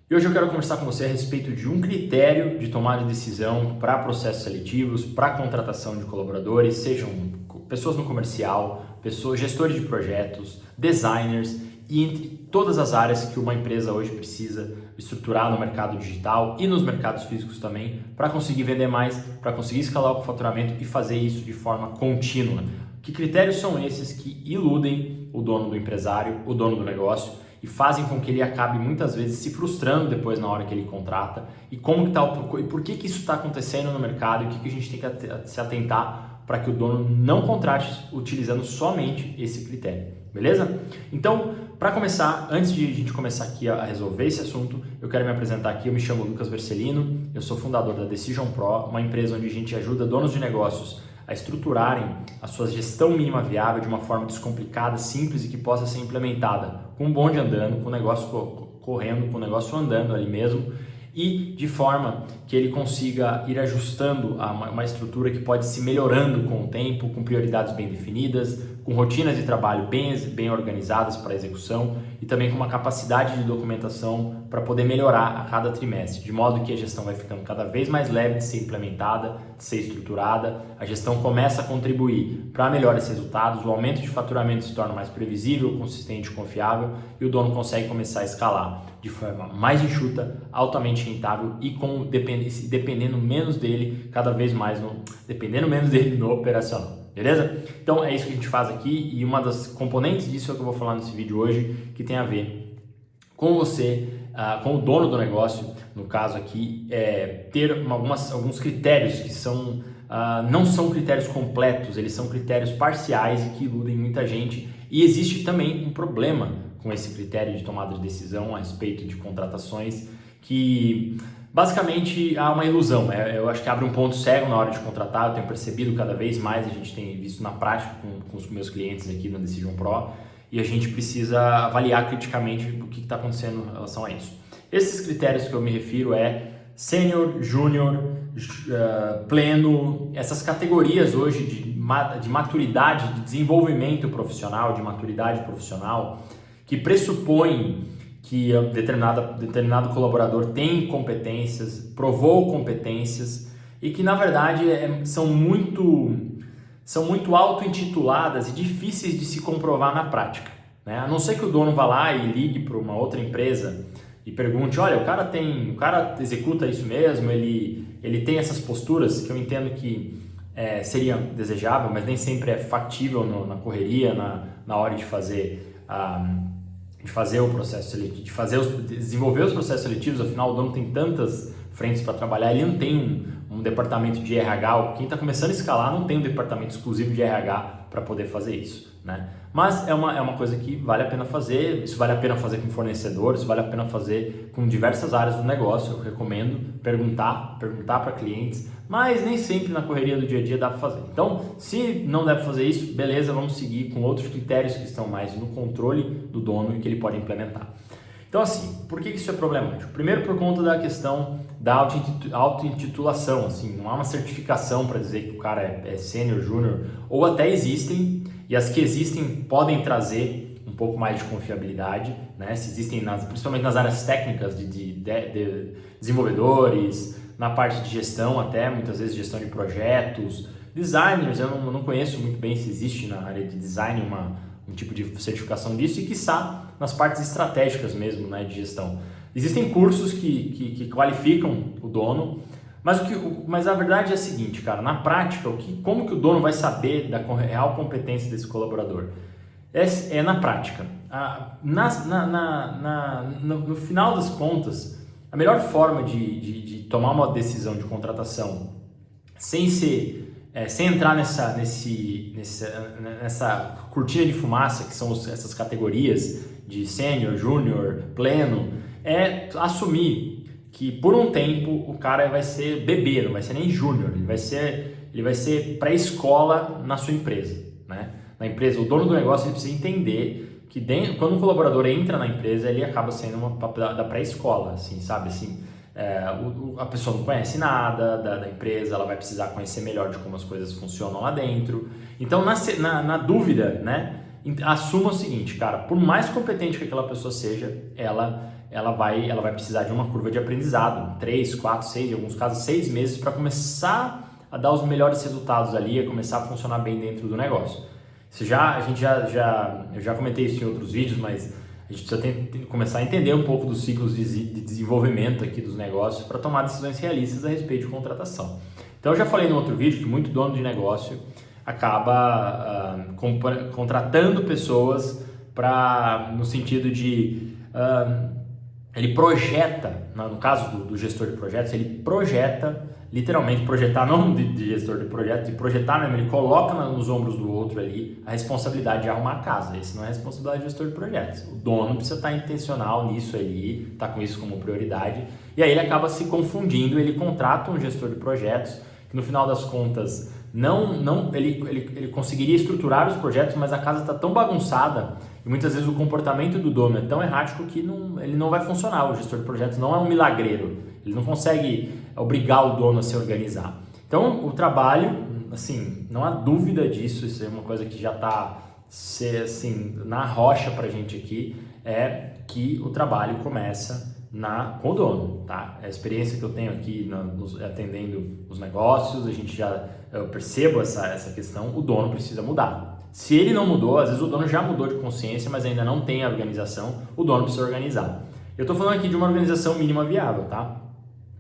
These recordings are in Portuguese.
E hoje eu quero conversar com você a respeito de um critério de tomada de decisão para processos seletivos, para contratação de colaboradores, sejam pessoas no comercial, pessoas, gestores de projetos, designers e entre todas as áreas que uma empresa hoje precisa estruturar no mercado digital e nos mercados físicos também, para conseguir vender mais, para conseguir escalar o faturamento e fazer isso de forma contínua. Que critérios são esses que iludem o dono do empresário, o dono do negócio, e fazem com que ele acabe muitas vezes se frustrando depois na hora que ele contrata, e como que tá e por que isso está acontecendo no mercado, e o que a gente tem que se atentar para que o dono não contrate utilizando somente esse critério, beleza? Então, para começar, antes de a gente começar aqui a resolver esse assunto, eu quero me apresentar aqui. Eu me chamo Lucas Vercelino, eu sou fundador da Decision Pro, uma empresa onde a gente ajuda donos de negócios a estruturarem a sua gestão mínima viável de uma forma descomplicada, simples e que possa ser implementada com o bonde andando, com o negócio correndo, com o negócio andando ali mesmo, e de forma que ele consiga ir ajustando uma estrutura que pode se melhorando com o tempo, com prioridades bem definidas, com rotinas de trabalho bem organizadas para a execução e também com uma capacidade de documentação para poder melhorar a cada trimestre, de modo que a gestão vai ficando cada vez mais leve de ser implementada, de ser estruturada, a gestão começa a contribuir para melhores resultados, o aumento de faturamento se torna mais previsível, consistente e confiável e o dono consegue começar a escalar de forma mais enxuta, altamente rentável e dependendo menos dele no operacional. Beleza? Então é isso que a gente faz aqui e uma das componentes disso é o que eu vou falar nesse vídeo hoje, que tem a ver com você, com o dono do negócio, no caso aqui, ter alguns critérios que não são critérios completos, eles são critérios parciais e que iludem muita gente. E existe também um problema com esse critério de tomada de decisão a respeito de contratações, que basicamente há uma ilusão. Eu acho que abre um ponto cego na hora de contratar. Eu tenho percebido cada vez mais, a gente tem visto na prática com os meus clientes aqui na Decision Pro, e a gente precisa avaliar criticamente o que está acontecendo em relação a isso. Esses critérios que eu me refiro sênior, júnior, pleno, essas categorias hoje de maturidade, de desenvolvimento profissional, de maturidade profissional, que pressupõem que determinado colaborador tem competências, provou competências e que na verdade são muito auto-intituladas e difíceis de se comprovar na prática, né? A não ser que o dono vá lá e ligue para uma outra empresa e pergunte, olha, o cara executa isso mesmo, ele tem essas posturas que eu entendo que seria desejável, mas nem sempre é factível na correria, na hora de fazer o processo seletivo, desenvolver os processos seletivos. Afinal o dono tem tantas frentes para trabalhar, ele não tem um departamento de RH, quem está começando a escalar não tem um departamento exclusivo de RH para poder fazer isso, né? Mas é uma coisa que vale a pena fazer, isso vale a pena fazer com fornecedores, vale a pena fazer com diversas áreas do negócio. Eu recomendo perguntar para clientes, mas nem sempre na correria do dia a dia dá para fazer. Então, se não deve fazer isso, beleza, vamos seguir com outros critérios que estão mais no controle do dono e que ele pode implementar. Então assim, por que isso é problemático? Primeiro, por conta da questão da auto-intitulação, assim, não há uma certificação para dizer que o cara é sênior, júnior, ou até existem, e as que existem podem trazer um pouco mais de confiabilidade, né? Se existem, principalmente nas áreas técnicas de desenvolvedores, na parte de gestão até, muitas vezes gestão de projetos, designers, eu não conheço muito bem se existe na área de design um tipo de certificação disso, e quiçá nas partes estratégicas mesmo, né, de gestão. Existem cursos que qualificam o dono, mas a verdade é a seguinte, cara, na prática, como que o dono vai saber da real competência desse colaborador? É na prática. No final das contas, a melhor forma de tomar uma decisão de contratação sem entrar nessa cortina de fumaça que são essas categorias de sênior, júnior, pleno, é assumir que por um tempo o cara vai ser bebê, não vai ser nem júnior, ele vai ser pré-escola na sua empresa, né? Na empresa, o dono do negócio ele precisa entender que quando um colaborador entra na empresa, ele acaba sendo da pré-escola, assim, sabe, assim. A pessoa não conhece nada da empresa, ela vai precisar conhecer melhor de como as coisas funcionam lá dentro. Então, na dúvida, né, assuma o seguinte, cara, por mais competente que aquela pessoa seja, ela ela vai precisar de uma curva de aprendizado, 3, 4, 6, em alguns casos 6 meses para começar a dar os melhores resultados ali, a começar a funcionar bem dentro do negócio. Eu já comentei isso em outros vídeos, mas a gente precisa começar a entender um pouco dos ciclos de desenvolvimento aqui dos negócios para tomar decisões realistas a respeito de contratação. Então eu já falei no outro vídeo que muito dono de negócio acaba contratando pessoas no sentido de ele projeta, no caso do gestor de projetos, ele projeta, literalmente projetar, não de gestor de projetos, de projetar mesmo, ele coloca nos ombros do outro ali a responsabilidade de arrumar a casa. Esse não é a responsabilidade do gestor de projetos. O dono precisa estar intencional nisso ali, estar com isso como prioridade, e aí ele acaba se confundindo, ele contrata um gestor de projetos, que no final das contas ele conseguiria estruturar os projetos, mas a casa está tão bagunçada e muitas vezes o comportamento do dono é tão errático que ele não vai funcionar. O gestor de projetos não é um milagreiro, ele não consegue obrigar o dono a se organizar. Então o trabalho, assim, não há dúvida disso, isso é uma coisa que já está assim, na rocha para a gente aqui, é que o trabalho começa com o dono, tá? A experiência que eu tenho aqui atendendo os negócios, eu percebo essa questão, o dono precisa mudar. Se ele não mudou, às vezes o dono já mudou de consciência, mas ainda não tem a organização, o dono precisa organizar. Eu estou falando aqui de uma organização mínima viável, tá?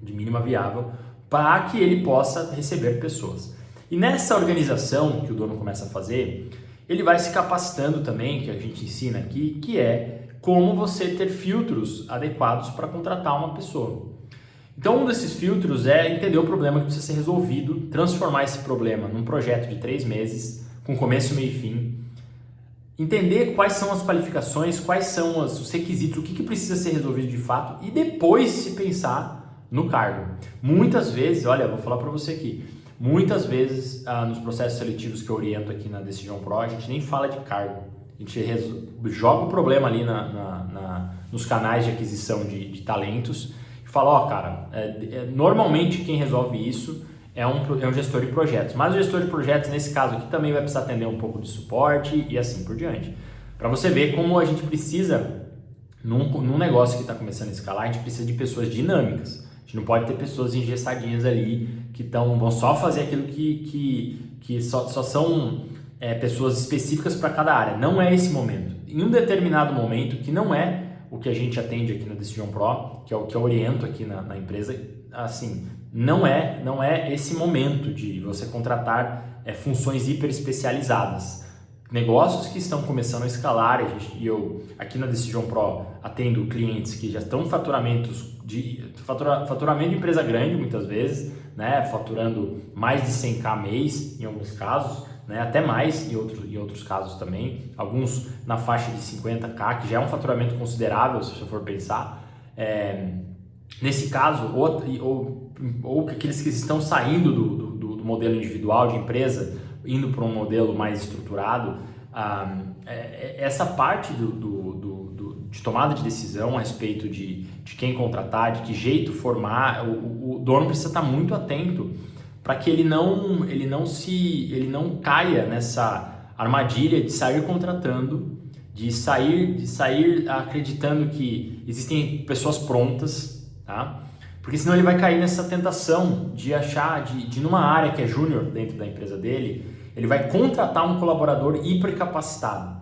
De mínima viável, para que ele possa receber pessoas. E nessa organização que o dono começa a fazer, ele vai se capacitando também, que a gente ensina aqui, que é como você ter filtros adequados para contratar uma pessoa. Então, um desses filtros é entender o problema que precisa ser resolvido, transformar esse problema num projeto de 3 meses, com começo, meio e fim, entender quais são as qualificações, quais são os requisitos, o que precisa ser resolvido de fato e depois se pensar no cargo. Muitas vezes, olha, vou falar para você aqui, muitas vezes nos processos seletivos que eu oriento aqui na Decision Pro, a gente nem fala de cargo. A gente joga o problema ali nos canais de aquisição de talentos e fala, cara, normalmente quem resolve isso é um gestor de projetos. Mas o gestor de projetos, nesse caso aqui, também vai precisar atender um pouco de suporte e assim por diante. Para você ver como a gente precisa, num negócio que está começando a escalar, a gente precisa de pessoas dinâmicas. A gente não pode ter pessoas engessadinhas ali que vão só fazer aquilo que só são pessoas específicas para cada área. Não é esse momento. Em um determinado momento, que não é o que a gente atende aqui na Decision Pro, que é o que eu oriento aqui na empresa, assim, não é esse momento de você contratar funções hiper especializadas. Negócios que estão começando a escalar, e eu aqui na Decision Pro atendo clientes que já estão faturamento de empresa grande muitas vezes, né, faturando mais de 100k mês em alguns casos, né, até mais em outros casos também, alguns na faixa de 50k, que já é um faturamento considerável se você for pensar. Nesse caso, ou aqueles que estão saindo do modelo individual de empresa, indo para um modelo mais estruturado, essa parte de tomada de decisão a respeito de quem contratar, de que jeito formar, o dono precisa estar muito atento para que ele não caia nessa armadilha de sair contratando, de sair acreditando que existem pessoas prontas, tá? Porque senão ele vai cair nessa tentação de achar, de numa área que é júnior dentro da empresa dele, ele vai contratar um colaborador hipercapacitado.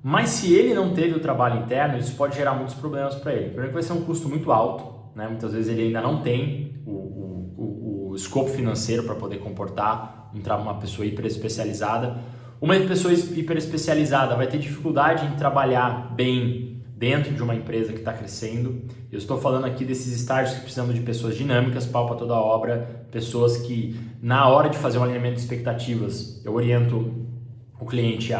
Mas se ele não teve o trabalho interno, isso pode gerar muitos problemas para ele. Primeiro que vai ser um custo muito alto, né? Muitas vezes ele ainda não tem o escopo financeiro para poder comportar uma pessoa hiper especializada. Uma pessoa hiper especializada vai ter dificuldade em trabalhar bem dentro de uma empresa que está crescendo. Eu estou falando aqui desses estágios que precisamos de pessoas dinâmicas, pau para toda a obra, pessoas que na hora de fazer um alinhamento de expectativas, eu oriento o cliente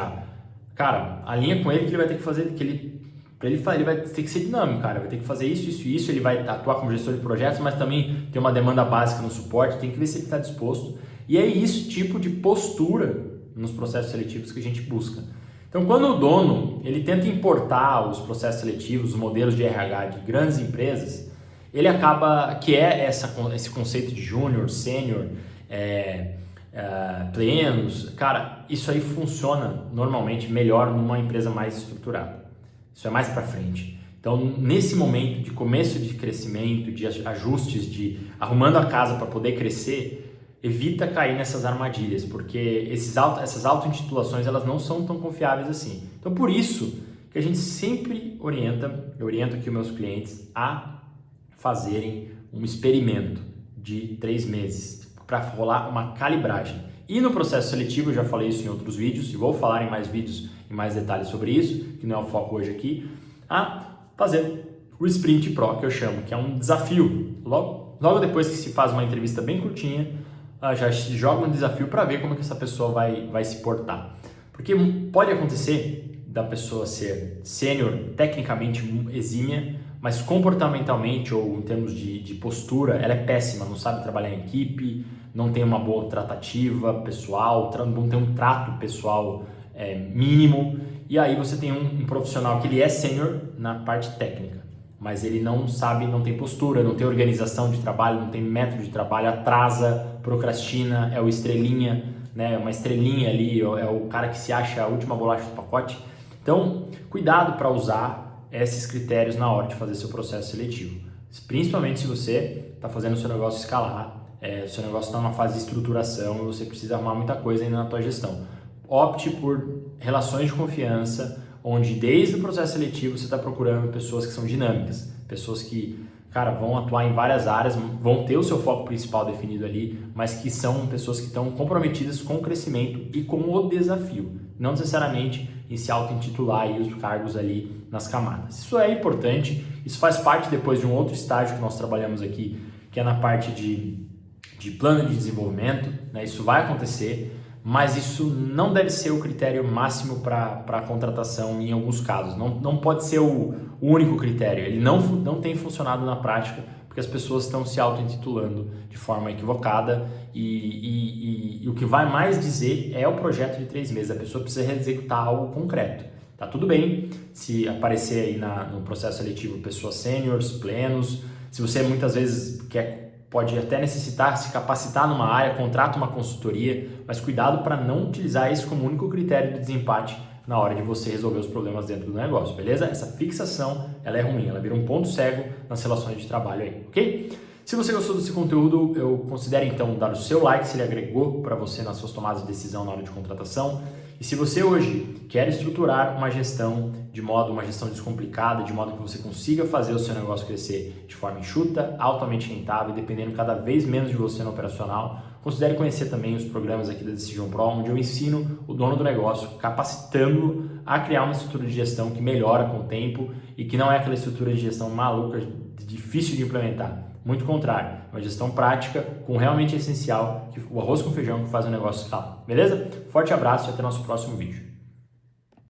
cara, alinha com ele que ele vai ter que fazer, ele vai ter que ser dinâmico, cara, vai ter que fazer isso, ele vai atuar como gestor de projetos, mas também tem uma demanda básica no suporte, tem que ver se ele está disposto. E é esse tipo de postura nos processos seletivos que a gente busca. Então, quando o dono ele tenta importar os processos seletivos, os modelos de RH de grandes empresas, ele acaba, que é esse conceito de júnior, sênior, plenos, cara, isso aí funciona normalmente melhor numa empresa mais estruturada. Isso é mais para frente. Então, nesse momento de começo de crescimento, de ajustes, de arrumando a casa para poder crescer, evita cair nessas armadilhas, porque essas auto-intitulações elas não são tão confiáveis assim. Então, por isso que a gente sempre eu oriento aqui os meus clientes a fazerem um experimento de 3 meses para rolar uma calibragem. E no processo seletivo, eu já falei isso em outros vídeos e vou falar em mais vídeos em mais detalhes sobre isso, que não é o foco hoje aqui, a fazer o Sprint Pro, que eu chamo, que é um desafio. Logo depois que se faz uma entrevista bem curtinha, já se joga um desafio para ver como que essa pessoa vai se portar. Porque pode acontecer da pessoa ser sênior, tecnicamente exímia, mas comportamentalmente ou em termos de postura, ela é péssima, não sabe trabalhar em equipe, não tem uma boa tratativa pessoal, não tem um trato pessoal mínimo, e aí você tem um profissional que ele é sênior na parte técnica, mas ele não sabe, não tem postura, não tem organização de trabalho, não tem método de trabalho, atrasa, procrastina, é o estrelinha, né? Uma estrelinha ali, é o cara que se acha a última bolacha do pacote. Então, cuidado para usar esses critérios na hora de fazer seu processo seletivo, principalmente se você está fazendo o seu negócio escalar, o seu negócio está numa fase de estruturação e você precisa arrumar muita coisa ainda na tua gestão. Opte por relações de confiança, onde desde o processo seletivo você está procurando pessoas que são dinâmicas, pessoas que, cara, vão atuar em várias áreas, vão ter o seu foco principal definido ali, mas que são pessoas que estão comprometidas com o crescimento e com o desafio, não necessariamente em se auto-intitular e os cargos ali nas camadas. Isso é importante, isso faz parte depois de um outro estágio que nós trabalhamos aqui, que é na parte de plano de desenvolvimento, né? Isso vai acontecer, mas isso não deve ser o critério máximo para a contratação em alguns casos. Não pode ser o único critério. Ele não tem funcionado na prática porque as pessoas estão se auto-intitulando de forma equivocada e o que vai mais dizer é o projeto de 3 meses. A pessoa precisa executar algo concreto. Tá tudo bem se aparecer aí no processo seletivo pessoas sêniores, plenos, se você muitas vezes pode até necessitar se capacitar numa área, contrata uma consultoria, mas cuidado para não utilizar isso como único critério de desempate na hora de você resolver os problemas dentro do negócio, beleza? Essa fixação, ela é ruim, ela vira um ponto cego nas relações de trabalho aí, ok? Se você gostou desse conteúdo, eu considero então dar o seu like se ele agregou para você nas suas tomadas de decisão na hora de contratação. E se você hoje quer estruturar uma gestão descomplicada, de modo que você consiga fazer o seu negócio crescer de forma enxuta, altamente rentável, dependendo cada vez menos de você no operacional, considere conhecer também os programas aqui da Decision Pro, onde eu ensino o dono do negócio, capacitando-o a criar uma estrutura de gestão que melhora com o tempo e que não é aquela estrutura de gestão maluca, difícil de implementar. Muito contrário, uma gestão prática com realmente essencial, o arroz com feijão que faz o negócio escalar. Beleza? Forte abraço e até nosso próximo vídeo.